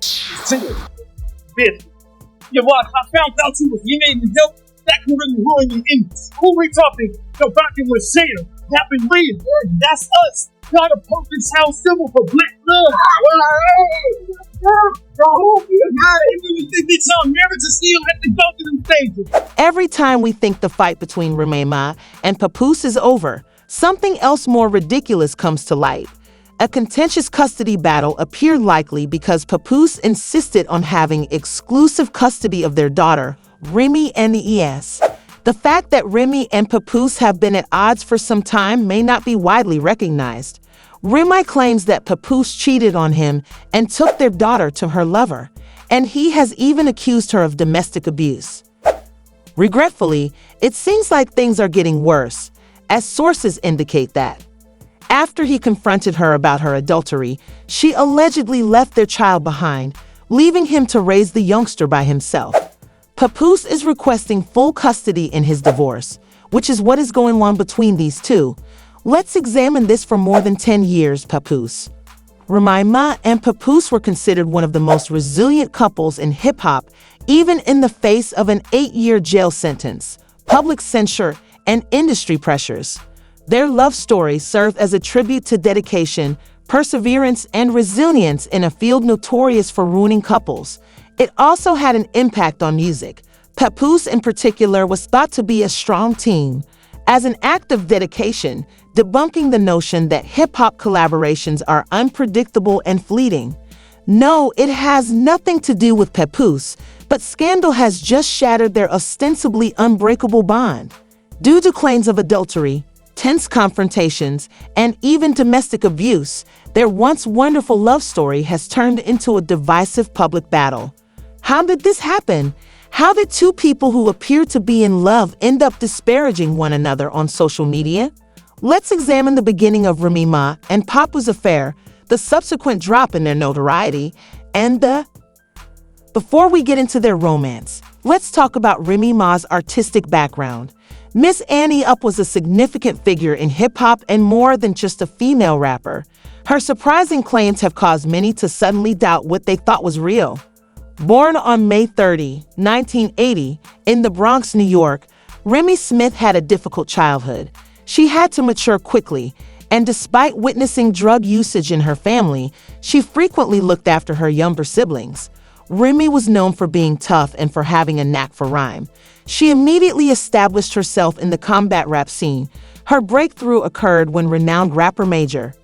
Serious. Bitch. Yeah, what? I found out you was getting the help. That could really ruin your image. Who we talking? Go back and with Sam. Captain Lee. That's us. Got a perfect sound symbol for black love. It's on marriage is still at the go to them stages. Every time we think the fight between Remy Ma and Papoose is over, something else more ridiculous comes to light. A contentious custody battle appeared likely because Papoose insisted on having exclusive custody of their daughter, Remy Nes. The fact that Remy and Papoose have been at odds for some time may not be widely recognized. Remy claims that Papoose cheated on him and took their daughter to her lover, and he has even accused her of domestic abuse. Regretfully, it seems like things are getting worse, as sources indicate that. After he confronted her about her adultery, she allegedly left their child behind, leaving him to raise the youngster by himself. Papoose is requesting full custody in his divorce, which is what is going on between these two. Let's examine this for more than 10 years, Papoose. Remy Ma and Papoose were considered one of the most resilient couples in hip-hop, even in the face of an 8-year jail sentence, public censure, and industry pressures. Their love story served as a tribute to dedication, perseverance, and resilience in a field notorious for ruining couples. It also had an impact on music. Papoose, in particular, was thought to be a strong team. As an act of dedication, debunking the notion that hip-hop collaborations are unpredictable and fleeting. No, it has nothing to do with Papoose, but scandal has just shattered their ostensibly unbreakable bond. Due to claims of adultery, tense confrontations, and even domestic abuse, their once wonderful love story has turned into a divisive public battle. How did this happen? How did two people who appear to be in love end up disparaging one another on social media? Let's examine the beginning of Remy Ma and Papoose's affair, the subsequent drop in their notoriety, and Before we get into their romance, let's talk about Remy Ma's artistic background. Miss Annie Up was a significant figure in hip-hop and more than just a female rapper. Her surprising claims have caused many to suddenly doubt what they thought was real. Born on May 30, 1980, in the Bronx, New York, Remy Smith had a difficult childhood. She had to mature quickly, and despite witnessing drug usage in her family, she frequently looked after her younger siblings. Remy was known for being tough and for having a knack for rhyme. She immediately established herself in the combat rap scene. Her breakthrough occurred when renowned rapper Major.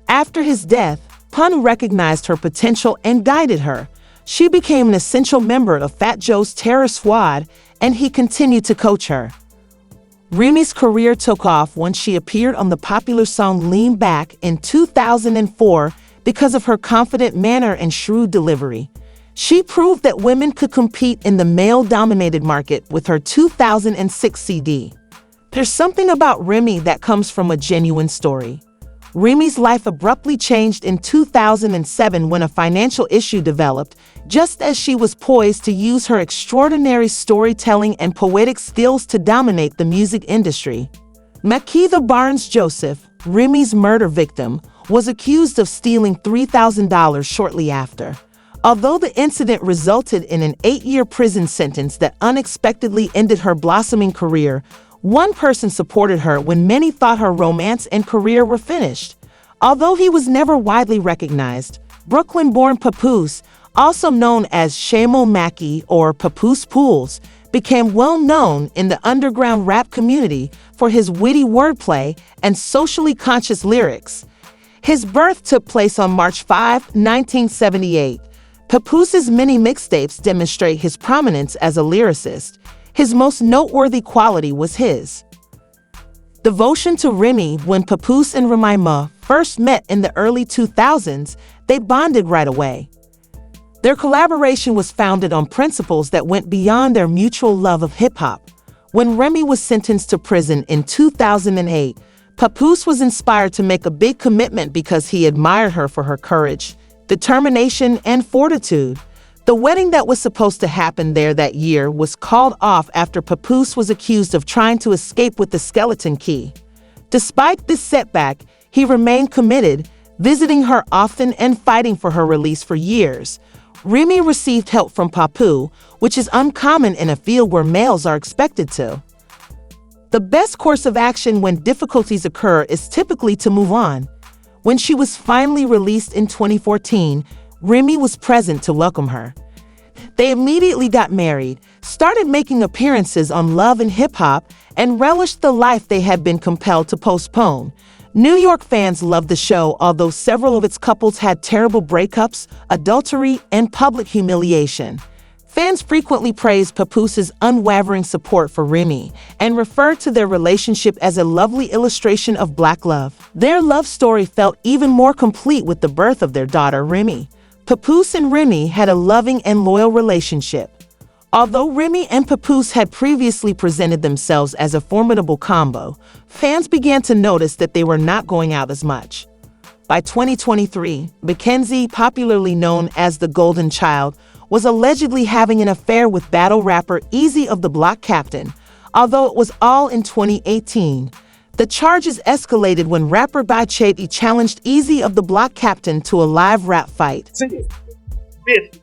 After his death, Pun recognized her potential and guided her. She became an essential member of Fat Joe's terror squad, and he continued to coach her. Remy's career took off once she appeared on the popular song Lean Back in 2004 because of her confident manner and shrewd delivery. She proved that women could compete in the male-dominated market with her 2006 CD. There's something about Remy that comes from a genuine story. Remy's life abruptly changed in 2007 when a financial issue developed, just as she was poised to use her extraordinary storytelling and poetic skills to dominate the music industry. Makitha Barnes Joseph, Remy's murder victim, was accused of stealing $3,000 shortly after. Although the incident resulted in an 8-year prison sentence that unexpectedly ended her blossoming career, one person supported her when many thought her romance and career were finished. Although he was never widely recognized, Brooklyn-born Papoose, also known as Shamo Maki or Papoose Pools, became well known in the underground rap community for his witty wordplay and socially conscious lyrics. His birth took place on March 5, 1978. Papoose's many mixtapes demonstrate his prominence as a lyricist. His most noteworthy quality was his devotion to Remy. When Papoose and Remy Ma first met in the early 2000s, they bonded right away. Their collaboration was founded on principles that went beyond their mutual love of hip-hop. When Remy was sentenced to prison in 2008, Papoose was inspired to make a big commitment because he admired her for her courage, determination, and fortitude. The wedding that was supposed to happen there that year was called off after Papoose was accused of trying to escape with the skeleton key. Despite this setback, he remained committed, visiting her often and fighting for her release for years. Remy received help from Papoose, which is uncommon in a field where males are expected to. The best course of action when difficulties occur is typically to move on. When she was finally released in 2014, Remy was present to welcome her. They immediately got married, started making appearances on Love and Hip Hop, and relished the life they had been compelled to postpone. New York fans loved the show, although several of its couples had terrible breakups, adultery, and public humiliation. Fans frequently praised Papoose's unwavering support for Remy and referred to their relationship as a lovely illustration of Black love. Their love story felt even more complete with the birth of their daughter, Remy. Papoose and Remy had a loving and loyal relationship. Although Remy and Papoose had previously presented themselves as a formidable combo, fans began to notice that they were not going out as much. By 2023, Mackenzie, popularly known as the Golden Child, was allegedly having an affair with battle rapper Eazy of the Block Captain, although it was all in 2018. The charges escalated when rapper Bachetti challenged Eazy of the Block Captain to a live rap fight. Bitch.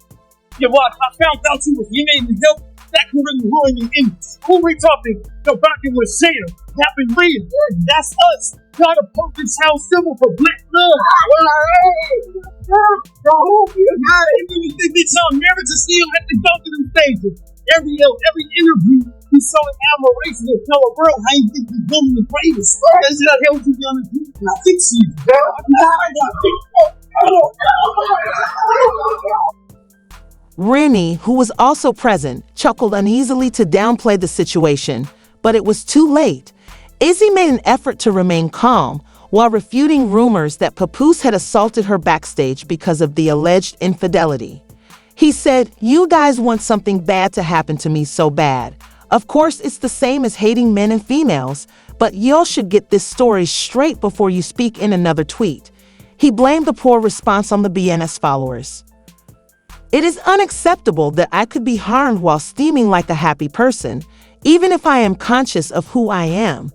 Yeah, what? I found out you was Remy Ma. That could really ruin your image. Who we talking? Go back and with Shayna. Happened livid. That's us. Got a perfect sound symbol for Black love. They saw marriage and still had to go through them stages. Every interview, we saw an admiration and tell the world how you think you're doing the greatest. That's not how you gonna do. I fix you. Remy, who was also present, chuckled uneasily to downplay the situation, but it was too late. Izzy made an effort to remain calm while refuting rumors that Papoose had assaulted her backstage because of the alleged infidelity. He said, "You guys want something bad to happen to me so bad. Of course, it's the same as hating men and females, but y'all should get this story straight before you speak," in another tweet. He blamed the poor response on the BNS followers. "It is unacceptable that I could be harmed while steaming like a happy person, even if I am conscious of who I am.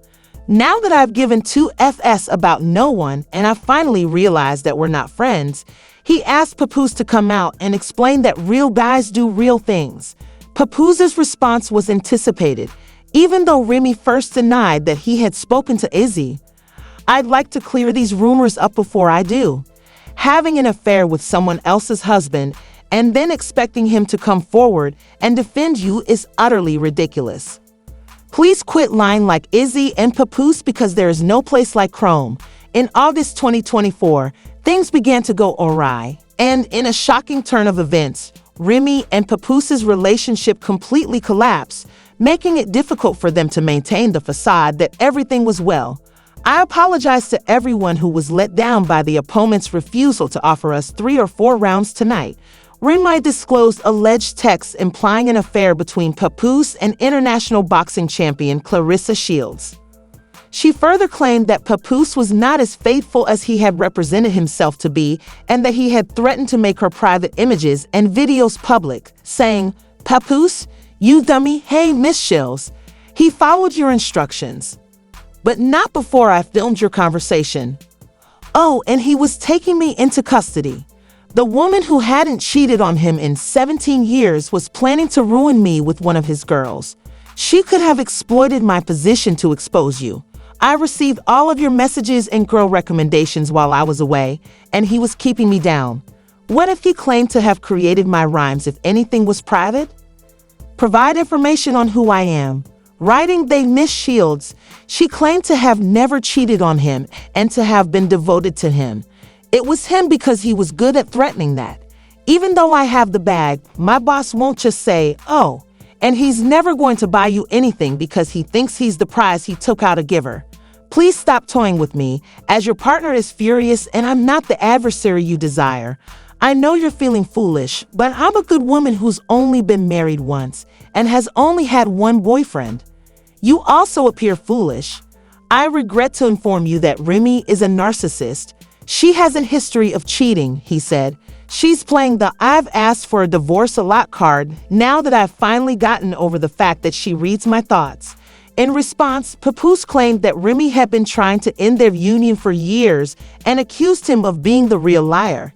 Now that I've given two Fs about no one and I finally realized that we're not friends," he asked Papoose to come out and explain that real guys do real things. Papoose's response was anticipated, even though Remy first denied that he had spoken to Izzy. "I'd like to clear these rumors up before I do. Having an affair with someone else's husband and then expecting him to come forward and defend you is utterly ridiculous. Please quit lying like Izzy and Papoose because there is no place like Chrome." In August 2024, things began to go awry, and in a shocking turn of events, Remy and Papoose's relationship completely collapsed, making it difficult for them to maintain the facade that everything was well. "I apologize to everyone who was let down by the opponent's refusal to offer us 3 or 4 rounds tonight." Remy disclosed alleged texts implying an affair between Papoose and international boxing champion Clarissa Shields. She further claimed that Papoose was not as faithful as he had represented himself to be and that he had threatened to make her private images and videos public, saying, "Papoose, you dummy, hey Miss Shields, he followed your instructions. But not before I filmed your conversation. Oh, and he was taking me into custody. The woman who hadn't cheated on him in 17 years was planning to ruin me with one of his girls. She could have exploited my position to expose you. I received all of your messages and girl recommendations while I was away, and he was keeping me down. What if he claimed to have created my rhymes if anything was private? Provide information on who I am." Writing they Miss Shields, she claimed to have never cheated on him and to have been devoted to him. "It was him because he was good at threatening that. Even though I have the bag, my boss won't just say, 'Oh,' and he's never going to buy you anything because he thinks he's the prize he took out a giver. Please stop toying with me, as your partner is furious and I'm not the adversary you desire. I know you're feeling foolish, but I'm a good woman who's only been married once and has only had one boyfriend. You also appear foolish. I regret to inform you that Remy is a narcissist. She has a history of cheating," he said. "She's playing the 'I've asked for a divorce a lot' card now that I've finally gotten over the fact that she reads my thoughts." In response, Papoose claimed that Remy had been trying to end their union for years and accused him of being the real liar.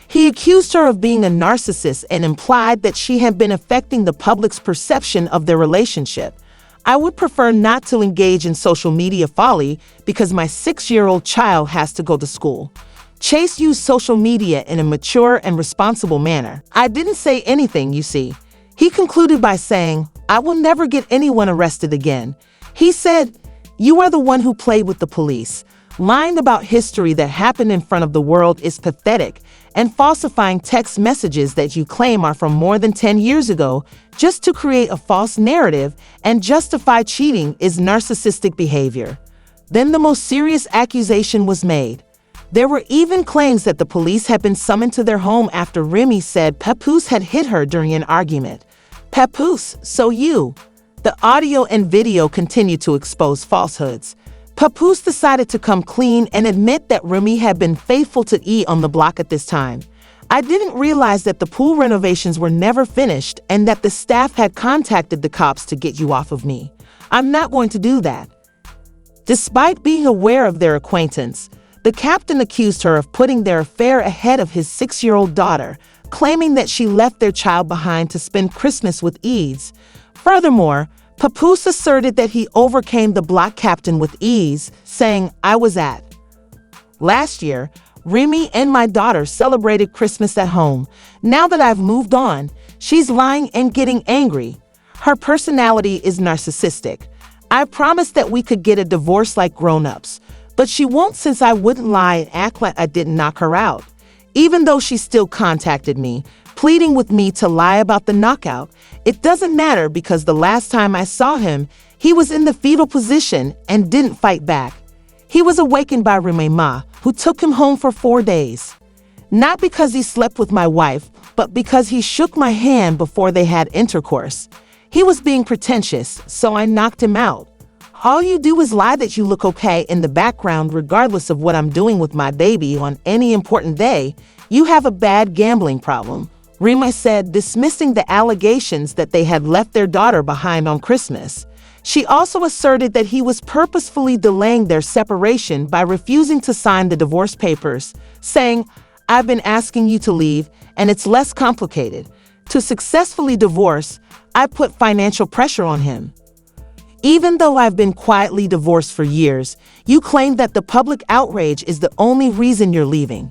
He accused her of being a narcissist and implied that she had been affecting the public's perception of their relationship. I would prefer not to engage in social media folly because my 6-year-old child has to go to school. Chase used social media in a mature and responsible manner. I didn't say anything, you see. He concluded by saying, "I will never get anyone arrested again." He said, "You are the one who played with the police. Lying about history that happened in front of the world is pathetic, and falsifying text messages that you claim are from more than 10 years ago just to create a false narrative and justify cheating is narcissistic behavior." Then the most serious accusation was made. There were even claims that the police had been summoned to their home after Remy said Papoose had hit her during an argument. Papoose, so you. The audio and video continued to expose falsehoods. Papoose decided to come clean and admit that Remy had been faithful to E on the block at this time. "I didn't realize that the pool renovations were never finished and that the staff had contacted the cops to get you off of me. I'm not going to do that." Despite being aware of their acquaintance, the captain accused her of putting their affair ahead of his 6-year-old daughter, claiming that she left their child behind to spend Christmas with ease. Furthermore, Papoose asserted that he overcame the block captain with ease, saying, "I was at. Last year, Remy and my daughter celebrated Christmas at home. Now that I've moved on, she's lying and getting angry. Her personality is narcissistic. I promised that we could get a divorce like grown-ups, but she won't since I wouldn't lie and act like I didn't knock her out. Even though she still contacted me, pleading with me to lie about the knockout, it doesn't matter because the last time I saw him, he was in the fetal position and didn't fight back. He was awakened by Remy Ma, who took him home for 4 days. Not because he slept with my wife, but because he shook my hand before they had intercourse. He was being pretentious, so I knocked him out. All you do is lie that you look okay in the background regardless of what I'm doing with my baby on any important day. You have a bad gambling problem," Remy said, dismissing the allegations that they had left their daughter behind on Christmas. She also asserted that he was purposefully delaying their separation by refusing to sign the divorce papers, saying, "I've been asking you to leave, and it's less complicated. To successfully divorce, I put financial pressure on him. Even though I've been quietly divorced for years, you claim that the public outrage is the only reason you're leaving.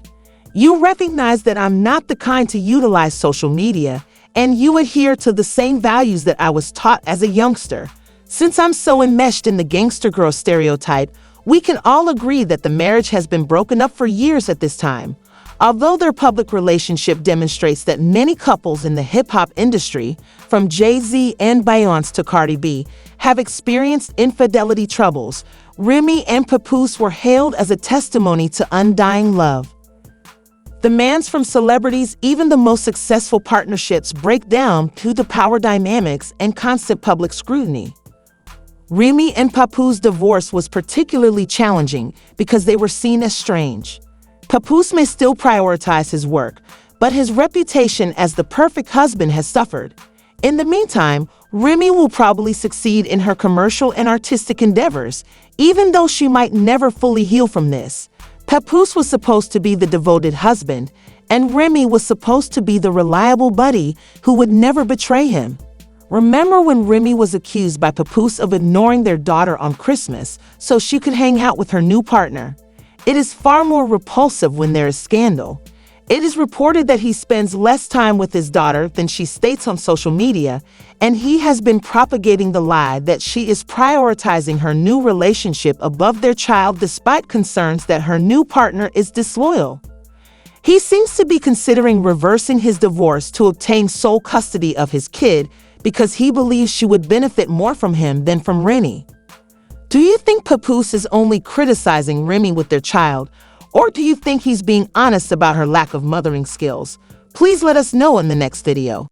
You recognize that I'm not the kind to utilize social media, and you adhere to the same values that I was taught as a youngster. Since I'm so enmeshed in the gangster girl stereotype, we can all agree that the marriage has been broken up for years at this time. Although their public relationship demonstrates that many couples in the hip-hop industry, from Jay-Z and Beyonce to Cardi B, have experienced infidelity troubles, Remy and Papoose were hailed as a testimony to undying love. Demands from celebrities, even the most successful partnerships, break down due to power dynamics and constant public scrutiny. Remy and Papoose's divorce was particularly challenging because they were seen as strange. Papoose may still prioritize his work, but his reputation as the perfect husband has suffered. In the meantime, Remy will probably succeed in her commercial and artistic endeavors, even though she might never fully heal from this. Papoose was supposed to be the devoted husband, and Remy was supposed to be the reliable buddy who would never betray him. Remember when Remy was accused by Papoose of ignoring their daughter on Christmas so she could hang out with her new partner? It is far more repulsive when there is scandal. It is reported that he spends less time with his daughter than she states on social media, and he has been propagating the lie that she is prioritizing her new relationship above their child despite concerns that her new partner is disloyal. He seems to be considering reversing his divorce to obtain sole custody of his kid because he believes she would benefit more from him than from Remy. Do you think Papoose is only criticizing Remy with their child, or do you think he's being honest about her lack of mothering skills? Please let us know in the next video.